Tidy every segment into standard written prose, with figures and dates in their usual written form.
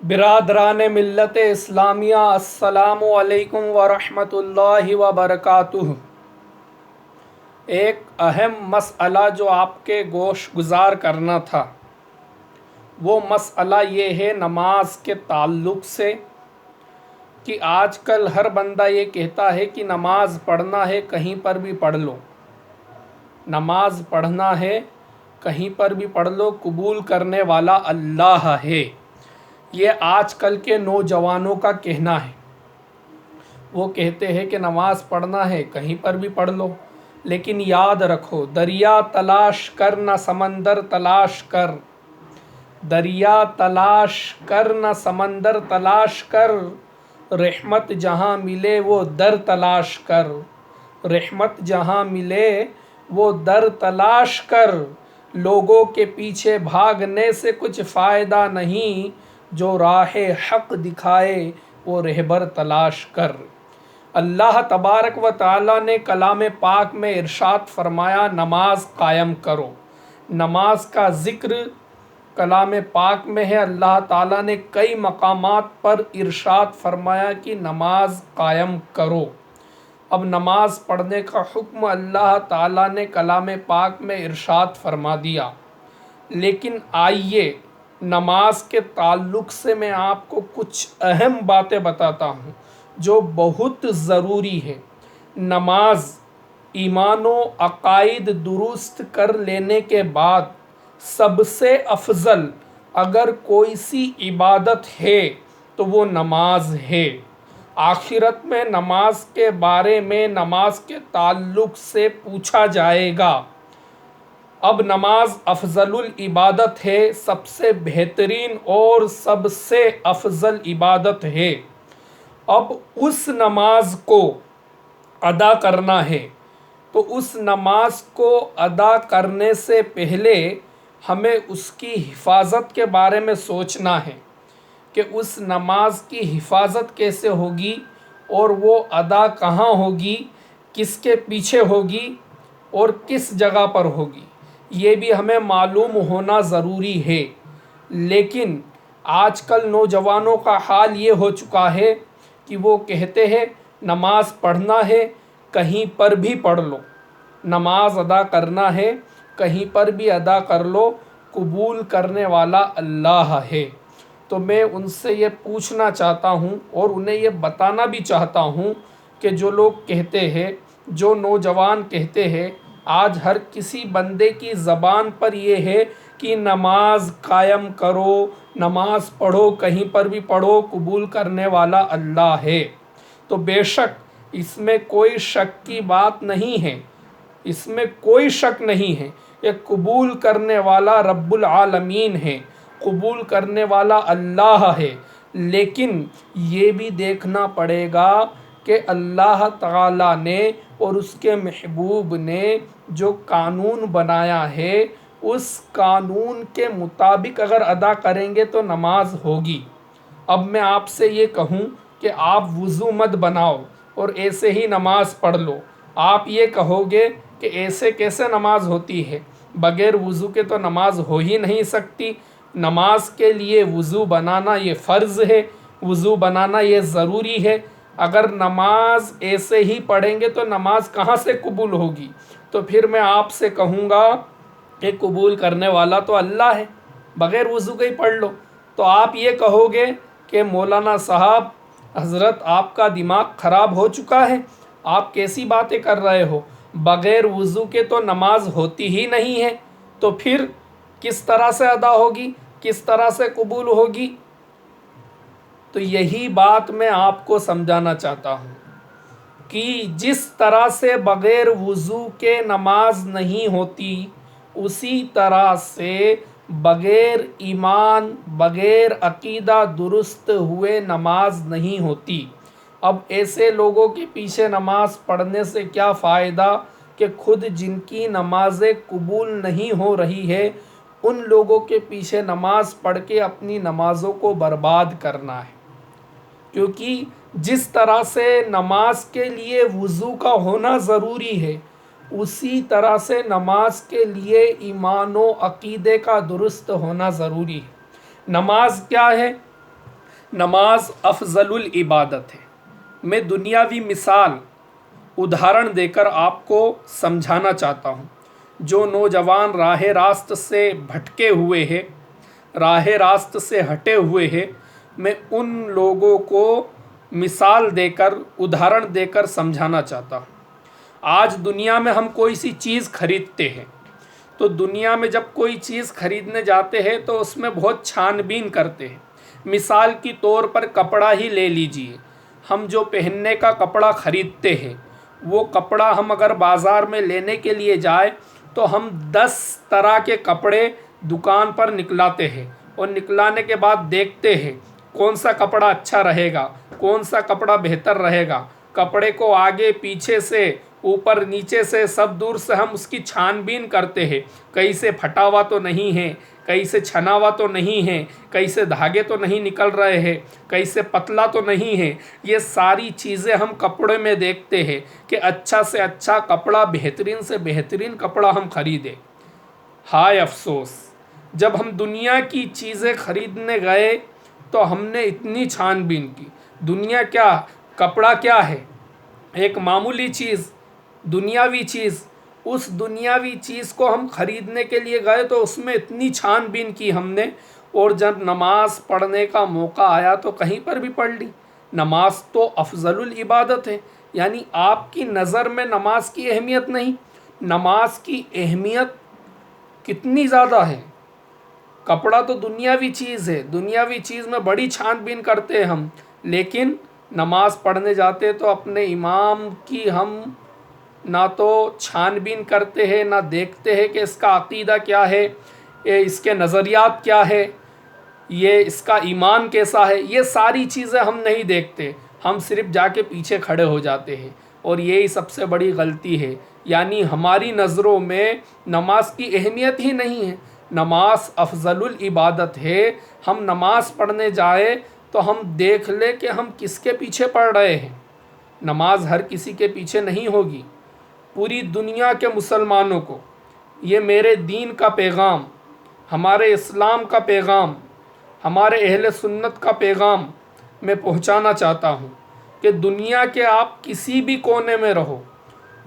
برادران ملت اسلامیہ، السلام علیکم ورحمۃ اللہ وبرکاتہ۔ ایک اہم مسئلہ جو آپ کے گوش گزار کرنا تھا، وہ مسئلہ یہ ہے نماز کے تعلق سے کہ آج کل ہر بندہ یہ کہتا ہے کہ نماز پڑھنا ہے کہیں پر بھی پڑھ لو، نماز پڑھنا ہے کہیں پر بھی پڑھ لو، قبول کرنے والا اللہ ہے۔ یہ آج کل کے نوجوانوں کا کہنا ہے۔ وہ کہتے ہیں کہ نماز پڑھنا ہے کہیں پر بھی پڑھ لو، لیکن یاد رکھو، دریا تلاش کر نہ سمندر تلاش کر، دریا تلاش کر نہ سمندر تلاش کر، رحمت جہاں ملے وہ در تلاش کر، رحمت جہاں ملے وہ در تلاش کر، لوگوں کے پیچھے بھاگنے سے کچھ فائدہ نہیں، جو راہ حق دکھائے وہ رہبر تلاش کر۔ اللہ تبارک و تعالیٰ نے کلام پاک میں ارشاد فرمایا، نماز قائم کرو۔ نماز کا ذکر کلام پاک میں ہے۔ اللہ تعالیٰ نے کئی مقامات پر ارشاد فرمایا کہ نماز قائم کرو۔ اب نماز پڑھنے کا حکم اللہ تعالیٰ نے کلام پاک میں ارشاد فرما دیا، لیکن آئیے نماز کے تعلق سے میں آپ کو کچھ اہم باتیں بتاتا ہوں جو بہت ضروری ہے۔ نماز ایمان و عقائد درست کر لینے کے بعد سب سے افضل اگر کوئی سی عبادت ہے تو وہ نماز ہے۔ آخرت میں نماز کے بارے میں، نماز کے تعلق سے پوچھا جائے گا۔ اب نماز افضل العبادت ہے، سب سے بہترین اور سب سے افضل عبادت ہے۔ اب اس نماز کو ادا کرنا ہے تو اس نماز کو ادا کرنے سے پہلے ہمیں اس کی حفاظت کے بارے میں سوچنا ہے کہ اس نماز کی حفاظت کیسے ہوگی اور وہ ادا کہاں ہوگی، کس کے پیچھے ہوگی اور کس جگہ پر ہوگی، یہ بھی ہمیں معلوم ہونا ضروری ہے۔ لیکن آج کل نوجوانوں کا حال یہ ہو چکا ہے کہ وہ کہتے ہیں نماز پڑھنا ہے کہیں پر بھی پڑھ لو، نماز ادا کرنا ہے کہیں پر بھی ادا کر لو، قبول کرنے والا اللہ ہے۔ تو میں ان سے یہ پوچھنا چاہتا ہوں اور انہیں یہ بتانا بھی چاہتا ہوں کہ جو لوگ کہتے ہیں، جو نوجوان کہتے ہیں، آج ہر کسی بندے کی زبان پر یہ ہے کہ نماز قائم کرو، نماز پڑھو کہیں پر بھی پڑھو، قبول کرنے والا اللہ ہے۔ تو بے شک اس میں کوئی شک کی بات نہیں ہے، اس میں کوئی شک نہیں ہے، یہ قبول کرنے والا رب العالمین ہے، قبول کرنے والا اللہ ہے۔ لیکن یہ بھی دیکھنا پڑے گا کہ اللہ تعالیٰ نے اور اس کے محبوب نے جو قانون بنایا ہے، اس قانون کے مطابق اگر ادا کریں گے تو نماز ہوگی۔ اب میں آپ سے یہ کہوں کہ آپ وضو مت بناؤ اور ایسے ہی نماز پڑھ لو، آپ یہ کہو گے کہ ایسے کیسے نماز ہوتی ہے، بغیر وضو کے تو نماز ہو ہی نہیں سکتی۔ نماز کے لیے وضو بنانا یہ فرض ہے، وضو بنانا یہ ضروری ہے۔ اگر نماز ایسے ہی پڑھیں گے تو نماز کہاں سے قبول ہوگی؟ تو پھر میں آپ سے کہوں گا کہ قبول کرنے والا تو اللہ ہے، بغیر وضو کے ہی پڑھ لو۔ تو آپ یہ کہو گے کہ مولانا صاحب حضرت آپ کا دماغ خراب ہو چکا ہے، آپ کیسی باتیں کر رہے ہو، بغیر وضو کے تو نماز ہوتی ہی نہیں ہے، تو پھر کس طرح سے ادا ہوگی، کس طرح سے قبول ہوگی؟ تو یہی بات میں آپ کو سمجھانا چاہتا ہوں کہ جس طرح سے بغیر وضو کے نماز نہیں ہوتی، اسی طرح سے بغیر ایمان، بغیر عقیدہ درست ہوئے نماز نہیں ہوتی۔ اب ایسے لوگوں کے پیچھے نماز پڑھنے سے کیا فائدہ کہ خود جن کی نمازیں قبول نہیں ہو رہی ہے، ان لوگوں کے پیچھے نماز پڑھ کے اپنی نمازوں کو برباد کرنا ہے۔ کیونکہ جس طرح سے نماز کے لیے وضو کا ہونا ضروری ہے، اسی طرح سے نماز کے لیے ایمان و عقیدے کا درست ہونا ضروری ہے۔ نماز کیا ہے؟ नमाज अफजलुल इबादत है। मैं दुनियावी मिसाल उदाहरण देकर आपको समझाना चाहता हूँ। जो नौजवान राह रास्त से भटके हुए हैं, राह रास्त से हटे हुए हैं, मैं उन लोगों को मिसाल देकर, उदाहरण देकर समझाना चाहता हूँ। आज दुनिया में हम कोई सी चीज़ खरीदते हैं, तो दुनिया में जब कोई चीज़ खरीदने जाते हैं तो उसमें बहुत छानबीन करते हैं। मिसाल की तौर पर कपड़ा ही ले लीजिए। हम जो पहनने का कपड़ा खरीदते हैं, वो कपड़ा हम अगर बाज़ार में लेने के लिए जाए तो हम 10 तरह के कपड़े दुकान पर निकलाते हैं, और निकलाने के बाद देखते हैं कौन सा कपड़ा अच्छा रहेगा, कौन सा कपड़ा बेहतर रहेगा। कपड़े को आगे पीछे से, ऊपर नीचे से, सब दूर से हम उसकी छानबीन करते हैं। कहीं से फटा हुआ तो नहीं है, कहीं से छना हुआ तो नहीं है, कहीं से धागे तो नहीं निकल रहे हैं, कहीं से पतला तो नहीं है। ये सारी चीज़ें हम कपड़े में देखते हैं कि अच्छा से अच्छा कपड़ा, बेहतरीन से बेहतरीन कपड़ा हम खरीदें। हाय अफसोस, जब हम दुनिया की चीज़ें खरीदने गए तो हमने इतनी छानबीन की। दुनिया क्या, कपड़ा क्या है, एक मामूली चीज़, दुनियावी चीज़। उस दुनियावी चीज़ को हम खरीदने के लिए गए तो उसमें इतनी छानबीन की हमने, और जब नमाज पढ़ने का मौका आया तो कहीं पर भी पढ़ ली। नमाज तो अफजलुल इबादत है, यानी आपकी नज़र में नमाज की अहमियत नहीं। नमाज की अहमियत कितनी ज़्यादा है। कपड़ा तो दुनियावी चीज़ है, दुनियावी चीज़ में बड़ी छानबीन करते हैं हम, लेकिन नमाज पढ़ने जाते तो अपने इमाम की हम ना तो छानबीन करते हैं, ना देखते हैं कि इसका अक़ीदा क्या है, ये इसके नज़रियात क्या है, ये इसका ईमान कैसा है। ये सारी चीज़ें हम नहीं देखते, हम सिर्फ जाके पीछे खड़े हो जाते हैं, और यही सबसे बड़ी गलती है। यानी हमारी नज़रों में नमाज की अहमियत ही नहीं है। नमाज अफजलुल इबादत है। हम नमाज पढ़ने जाए तो हम देख ले कि हम किसके पीछे पढ़ रहे हैं। नमाज हर किसी के पीछे नहीं होगी। पूरी दुनिया के मुसलमानों को ये मेरे दीन का पैगाम, हमारे इस्लाम का पैगाम, हमारे अहले सुन्नत का पैगाम मैं पहुंचाना चाहता हूं कि दुनिया के आप किसी भी कोने में रहो,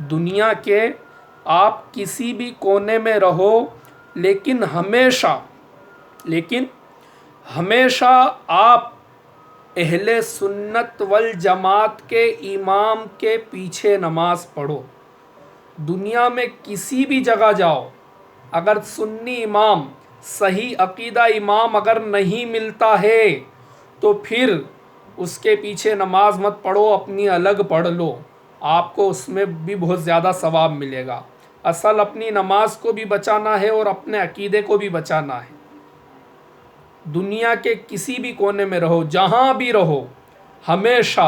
दुनिया के आप किसी भी कोने में रहो, लेकिन हमेशा आप अहले सुन्नत वल जमात के इमाम के पीछे नमाज पढ़ो। दुनिया में किसी भी जगह जाओ, अगर सुन्नी इमाम, सही अकीदा इमाम अगर नहीं मिलता है तो फिर उसके पीछे नमाज मत पढ़ो, अपनी अलग पढ़ लो, आपको उसमें भी बहुत ज़्यादा सवाब मिलेगा। असल अपनी नमाज को भी बचाना है और अपने अकीदे को भी बचाना है। दुनिया के किसी भी कोने में रहो, जहाँ भी रहो, हमेशा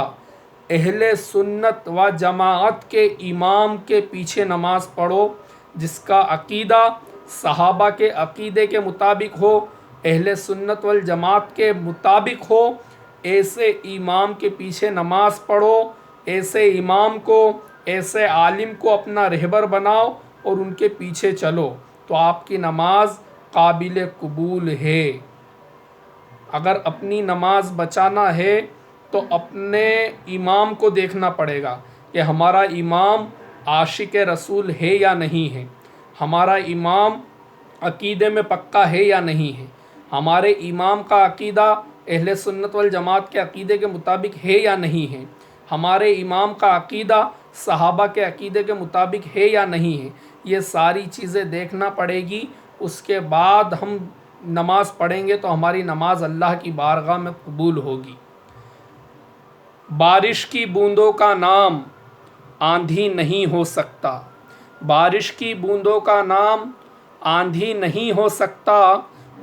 अहले सुन्नत व जमाअत के इमाम के पीछे नमाज पढ़ो, जिसका अकीदा सहाबा के अकीदे के मुताबिक हो, अहले सुन्नत वल जमात के मुताबिक हो। ऐसे इमाम के पीछे नमाज पढ़ो, ऐसे इमाम को, ऐसे आलिम को अपना रहबर बनाओ और उनके पीछे चलो, तो आपकी नमाज काबिल कबूल है। अगर अपनी नमाज बचाना है तो अपने इमाम को देखना पड़ेगा कि हमारा इमाम आशिक रसूल है या नहीं है, हमारा इमाम अकीदे में पक्का है या नहीं है, हमारे इमाम का अकीदा अहले सुन्नत वल जमात के अकीदे के मुताबिक है या नहीं है, हमारे इमाम का अकीदा सहाबा के अकीदे के मुताबिक है या नहीं है। ये सारी चीज़ें देखना पड़ेगी। उसके बाद हम नमाज पढ़ेंगे तो हमारी नमाज अल्लाह की बारगाह में कबूल होगी। बारिश की बूंदों का नाम आंधी नहीं हो सकता, बारिश की बूंदों का नाम आंधी नहीं हो सकता,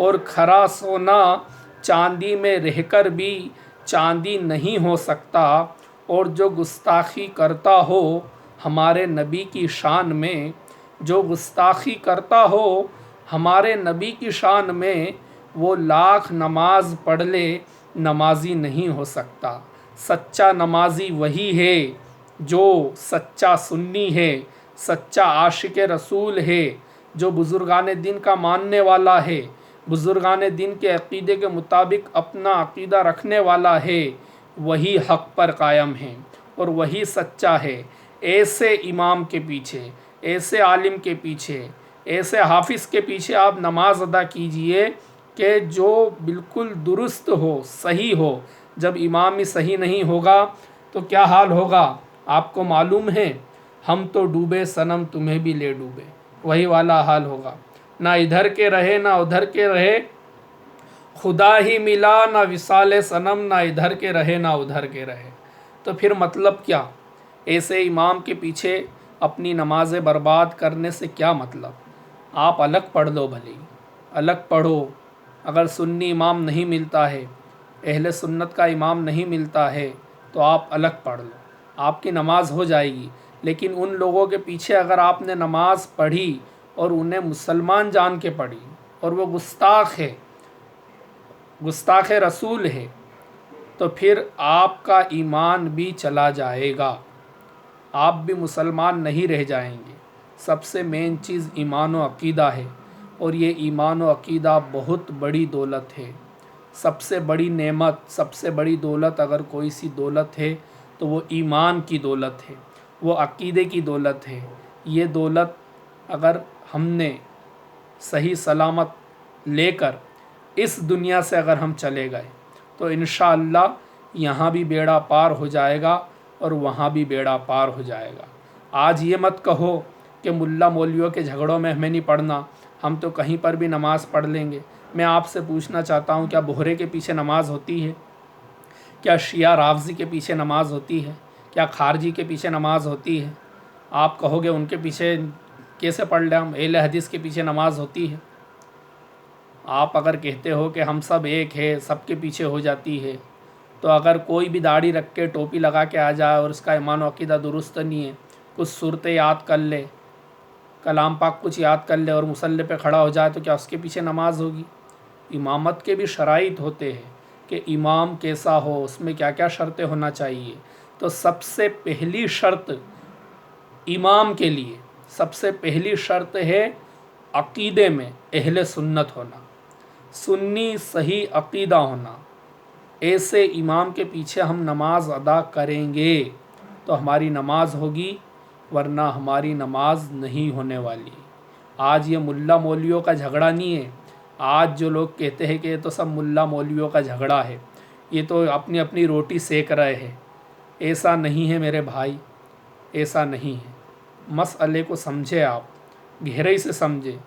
और खरा सोना चांदी में रहकर भी चांदी नहीं हो सकता। और जो गुस्ताखी करता हो हमारे नबी की शान में, जो गुस्ताखी करता हो हमारे नबी की शान में, वो लाख नमाज पढ़ ले नमाजी नहीं हो सकता। सच्चा नमाजी वही है जो सच्चा सुन्नी है, सच्चा आशिक रसूल है, जो बुज़ुर्गान दिन का मानने वाला है, बुजुर्गान दिन के अक़ीदे के मुताबिक अपना अक़ीदा रखने वाला है वही हक़ पर कायम है और वही सच्चा है। ऐसे इमाम के पीछे, ऐसे आलिम के पीछे, ऐसे हाफिज़ के पीछे आप नमाज अदा कीजिए कि जो बिल्कुल दुरुस्त हो, सही हो। जब इमाम ही सही नहीं होगा तो क्या हाल होगा आपको मालूम है, हम तो डूबे सनम तुम्हें भी ले डूबे, वही वाला हाल होगा। ना इधर के रहे ना उधर के रहे, खुदा ही मिला ना विसाल सनम, ना इधर के रहे ना उधर के रहे। तो फिर मतलब क्या, ऐसे इमाम के पीछे अपनी नमाज़ें बर्बाद करने से क्या मतलब। आप अलग पढ़ लो, भले अलग पढ़ो। अगर सुन्नी इमाम नहीं मिलता है, अहले सुन्नत का इमाम नहीं मिलता है, तो आप अलग पढ़ लो, आपकी नमाज़ हो जाएगी। लेकिन उन लोगों के पीछे अगर आपने नमाज़ पढ़ी और उन्हें मुसलमान जान के पढ़ी और वो गुस्ताख है, गुस्ताख रसूल है, तो फिर आपका ईमान भी चला जाएगा, आप भी मुसलमान नहीं रह जाएंगे। सबसे मेन चीज़ ईमान व अक़ीदा है, और ये ईमान व अक़ीदा बहुत बड़ी दौलत है। सबसे बड़ी नेमत, सबसे बड़ी दौलत अगर कोई सी दौलत है तो वो ईमान की दौलत है, वो अक़ीदे की दौलत है। ये दौलत अगर हमने सही सलामत लेकर इस दुनिया से अगर हम चले गए तो इंशाअल्लाह यहाँ भी बेड़ा पार हो जाएगा और वहाँ भी बेड़ा पार हो जाएगा। आज ये मत कहो कि मुल्ला मौलवियों के झगड़ों में हमें नहीं पढ़ना, हम तो कहीं पर भी नमाज़ पढ़ लेंगे। मैं आपसे पूछना चाहता हूँ, क्या बोहरे के पीछे नमाज होती है? क्या शिया राफ़ज़ी के पीछे नमाज होती है? क्या खारजी के पीछे नमाज होती है? आप कहोगे उनके पीछे कैसे पढ़ लें हम, अहले हदीस के पीछे नमाज होती है। आप अगर कहते हो कि हम सब एक है, सबके पीछे हो जाती है, तो अगर कोई भी दाढ़ी रख के टोपी लगा के आ जाए और उसका ईमान व अक़ीदा दुरुस्त नहीं है, कुछ सूरतें याद कर ले, कलाम पाक कुछ याद कर ले और मुसल्ले पे खड़ा हो जाए, तो क्या उसके पीछे नमाज होगी? इमामत के भी शराइत होते हैं कि इमाम कैसा हो, उसमें क्या क्या शर्तें होना चाहिए। तो सबसे पहली शर्त इमाम के लिए, सबसे पहली शर्त है अक़ीदे में अहले सुन्नत होना, सुन्नी सही अक़ीदा होना। ऐसे इमाम के पीछे हम नमाज अदा करेंगे तो हमारी नमाज होगी, वरना हमारी नमाज नहीं होने वाली। आज ये मुल्ला मौलवियों का झगड़ा नहीं है। आज जो लोग कहते हैं कि ये तो सब मुल्ला मौलवियों का झगड़ा है, ये तो अपनी अपनी रोटी सेक रहे हैं, ऐसा नहीं है मेरे भाई, ऐसा नहीं है। मसले को समझे, आप गहराई से समझे।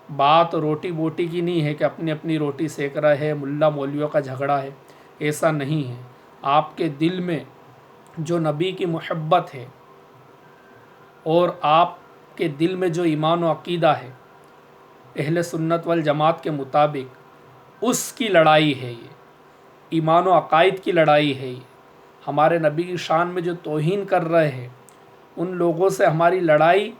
बात रोटी बोटी की नहीं है कि अपनी अपनी रोटी सेक रहे हैं, मुल्ला मौलवियों का झगड़ा है, ऐसा नहीं है। आपके दिल में जो नबी की मोहब्बत है और आपके दिल में जो ईमान व अक़ीदा है अहले सुन्नत वल जमात के मुताबिक, उसकी लड़ाई है ये, ईमान व अक़ाइद की लड़ाई है ये। हमारे नबी की शान में जो तौहीन कर रहे हैं, उन लोगों से हमारी लड़ाई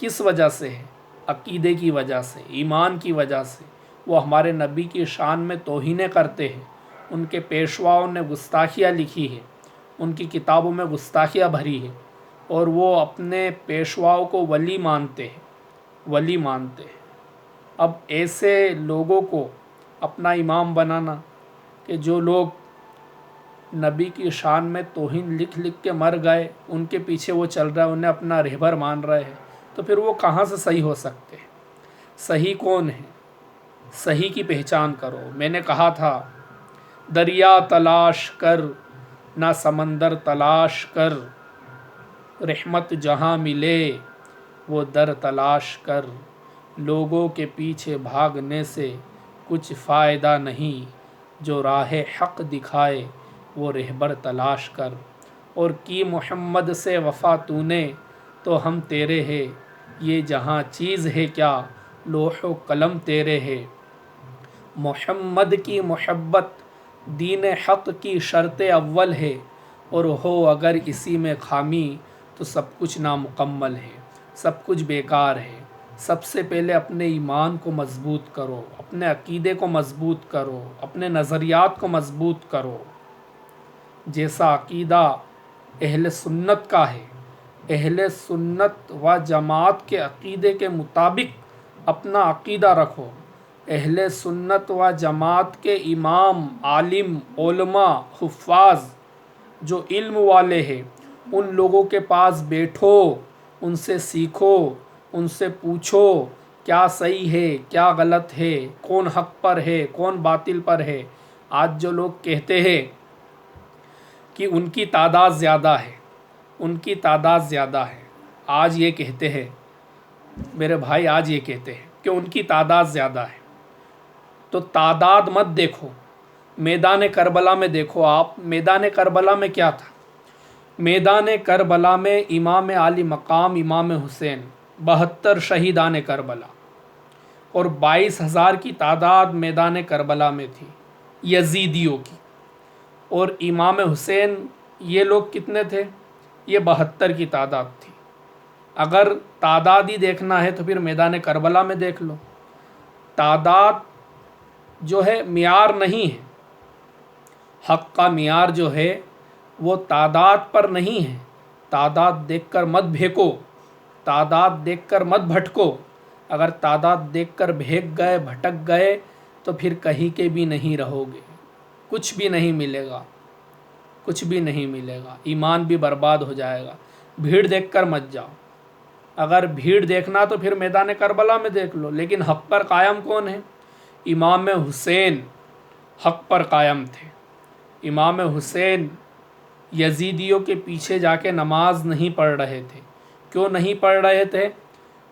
किस वजह से है? अक़ीदे की वजह से, ईमान की वजह से। वो हमारे नबी की शान में तौहीनें करते हैं, उनके पेशवाओं ने गुस्ताखियाँ लिखी है, उनकी किताबों में गुस्ताखियाँ भरी है, और वो अपने पेशवाओं को वली मानते हैं, वली मानते हैं। अब ऐसे लोगों को अपना इमाम बनाना, कि जो लोग नबी की शान में तौहीन लिख लिख के मर गए, उनके पीछे वो चल रहा है, उन्हें अपना रहबर मान रहे हैं, तो फिर वो कहाँ से सही हो सकते हैं? सही कौन है? सही की पहचान करो। मैंने कहा था, दरिया तलाश कर ना समंदर तलाश कर, रहमत जहाँ मिले वो दर तलाश कर, लोगों के पीछे भागने से कुछ फ़ायदा नहीं, जो राह हक़ दिखाए वो रहबर तलाश कर। और की मोहम्मद से वफ़ा तूने तो हम तेरे है, ये जहाँ चीज़ है क्या लोहो कलम तेरे है। मोहम्मद की मोहब्बत दीन हक़ की शर्त अव्वल है, और हो अगर इसी में खामी तो सब कुछ नामुकम्मल है, सब कुछ बेकार है। सबसे पहले अपने ईमान को मज़बूत करो, अपने अक़ीदे को मज़बूत करो, अपने नज़रियात को मज़बूत करो। जैसा अक़ीदा अहले सुन्नत का है, अहले सुन्नत व जमात के अक़ीदे के मुताबिक अपना अक़ीदा रखो। अहले सुन्नत व जमात के इमाम, आलिम, उलमा, हुफ़ाज़ जो इल्म वाले हैं, उन लोगों के पास बैठो, उनसे सीखो, उनसे पूछो क्या सही है, क्या गलत है, कौन हक़ पर है, कौन बातिल पर है। आज जो लोग कहते हैं कि उनकी तादाद ज़्यादा है, उनकी तादाद ज़्यादा है, आज ये कहते हैं मेरे भाई, आज ये कहते हैं कि उनकी तादाद ज़्यादा है, तो तादाद मत देखो, मैदान करबला में देखो। आप मैदान करबला में क्या था? मैदान करबला में इमाम आली मकाम इमाम हुसैन 72 शहीदान करबला और 22,000 की तादाद मैदान करबला में थी यजीदियों की, और इमाम हुसैन ये लोग कितने थे? ये 72 की तादाद थी। अगर तादाद ही देखना है तो फिर मैदान करबला में देख लो। तादाद जो है मियार नहीं है, हक़ का मियार जो है वो तादाद पर नहीं है। तादाद देखकर मत भेको, तादाद देखकर मत भटको। अगर तादाद देखकर भेग गए, भटक गए तो फिर कहीं के भी नहीं रहोगे, कुछ भी नहीं मिलेगा, कुछ भी नहीं मिलेगा, ईमान भी बर्बाद हो जाएगा। भीड़ देखकर मत जाओ। अगर भीड़ देखना तो फिर मैदान करबला में देख लो। लेकिन हक़ पर कायम कौन है? इमाम हुसैन हक़ पर कायम थे। इमाम हुसैन यजीदियों के पीछे जाके नमाज नहीं पढ़ रहे थे। क्यों नहीं पढ़ रहे थे?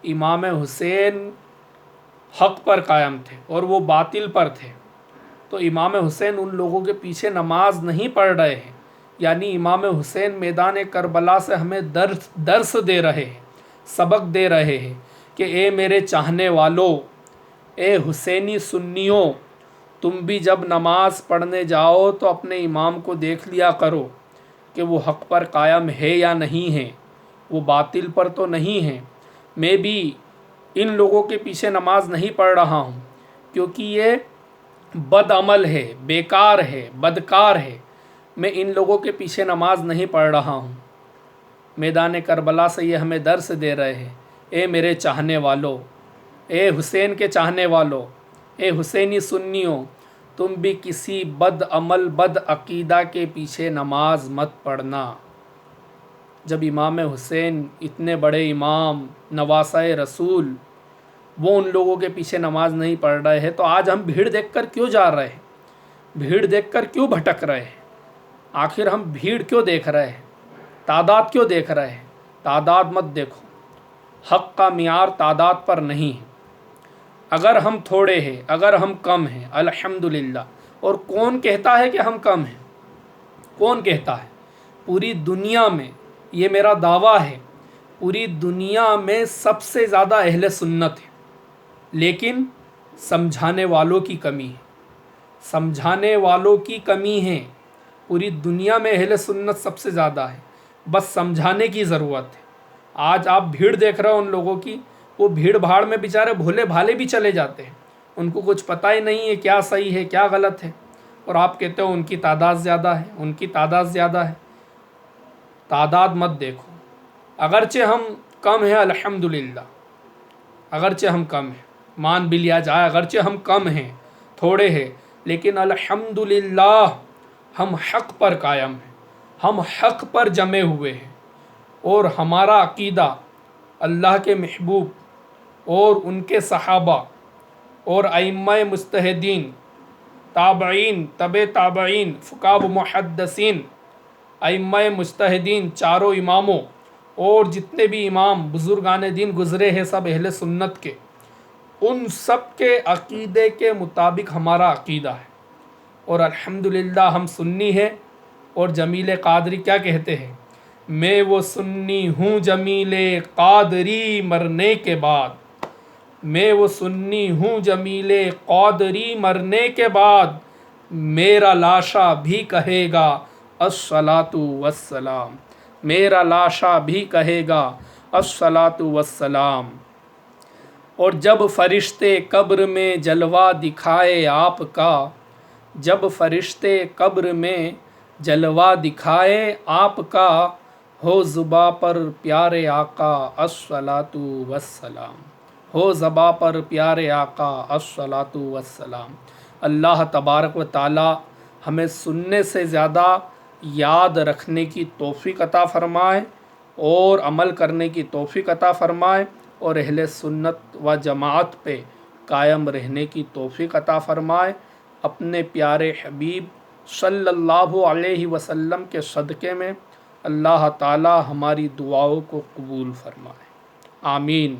इमाम हुसैन हक़ पर कायम थे और वो बातिल पर थे। तो इमाम हुसैन उन लोगों के पीछे नमाज नहीं पढ़ रहे हैं, यानी इमाम हुसैन मैदान करबला से हमें दर्स दे रहे हैं, सबक दे रहे हैं कि ए मेरे चाहने वालों, ए हुसैनी सुन्नियों, तुम भी जब नमाज पढ़ने जाओ तो अपने इमाम को देख लिया करो कि वो हक़ पर कायम है या नहीं है, वो बातिल पर तो नहीं है। मैं भी इन लोगों के पीछे नमाज नहीं पढ़ रहा हूँ क्योंकि ये बदअमल है, बेकार है, बदकार है। मैं इन लोगों के पीछे नमाज नहीं पढ़ रहा हूँ। मैदान करबला से ये हमें दर्स दे रहे हैं, ए मेरे चाहने वालों, ए हुसैन के चाहने वालों, ए हुसैनी सुन्नियों, तुम भी किसी बदअमल, बदअकीदा के पीछे नमाज मत पढ़ना। जब इमाम हुसैन इतने बड़े इमाम, नवासाए रसूल, वो उन लोगों के पीछे नमाज नहीं पढ़ रहे हैं, तो आज हम भीड़ देखकर क्यों जा रहे हैं? भीड़ देखकर क्यों भटक रहे हैं? आखिर हम भीड़ क्यों देख रहे हैं? तादाद क्यों देख रहे हैं? तादाद मत देखो। हक़ का मियार तादाद पर नहीं है। अगर हम थोड़े हैं, अगर हम कम हैं, अल्हम्दुलिल्लाह। और कौन कहता है कि हम कम हैं? कौन कहता है? पूरी दुनिया में, ये मेरा दावा है, पूरी दुनिया में सबसे ज़्यादा अहले सुन्नत है, लेकिन समझाने वालों की कमी है। समझाने वालों की कमी है। पूरी दुनिया में अहले सुन्नत सबसे ज़्यादा है, बस समझाने की ज़रूरत है। आज आप भीड़ देख रहे हो उन लोगों की, वो भीड़ भाड़ में बेचारे भोले भाले भी चले जाते हैं, उनको कुछ पता ही नहीं है क्या सही है क्या गलत है, और आप कहते हो उनकी तादाद ज़्यादा है, उनकी तादाद ज़्यादा है। तादाद मत देखो। अगरचे हम कम हैं, अल्हम्दुलिल्लाह, अगरचे हम कम हैं, मान भी लिया जाए, अगरचे हम कम हैं, थोड़े हैं, लेकिन अल्हम्दुलिल्लाह हम हक़ पर कायम हैं, हम हक़ पर जमे हुए हैं। और हमारा अक़ीदा अल्लाह के महबूब और उनके सहाबा और अइम्मा मुज्तहिदीन, ताबईन, तबे ताबईन, फ़ुक़ाह मुहद्दिसीन, अइम्मा मुज्तहिदीन, चारों इमामों और जितने भी इमाम बुज़ुर्गान दीन गुज़रे हैं सब अहले सुन्नत के, उन सब के अक़ीदे के मुताबिक हमारा अक़ीदा है। और अल्हम्दुलिल्लाह हम सुन्नी हैं। और जमील क़ादरी क्या कहते हैं? मैं वो सुन्नी हूँ जमील क़ादरी मरने के बाद, मैं वो सुन्नी हूँ जमील क़ादरी मरने के बाद, मेरा लाशा भी कहेगा अस्सलातु वस्सलाम, मेरा लाशा भी कहेगा अस्सलातु वस्सलाम। और जब फ़रिश्ते कब्र में जलवा दिखाए आपका, जब फ़रिश्ते कब्र में जलवा दिखाए आपका, हो ज़ुबा पर प्यारे आका अस्सलातु वस्सलाम। ہو زباں پر پیارے آقا الصلاۃ والسلام۔ اللہ تبارک و تعالی ہمیں سننے سے زیادہ یاد رکھنے کی توفیق عطا فرمائے اور عمل کرنے کی توفیق عطا فرمائے، اور اہل سنت و جماعت پہ قائم رہنے کی توفیق عطا فرمائے۔ اپنے پیارے حبیب صلی اللہ علیہ وسلم کے صدقے میں اللہ تعالی ہماری دعاؤں کو قبول فرمائے، آمین۔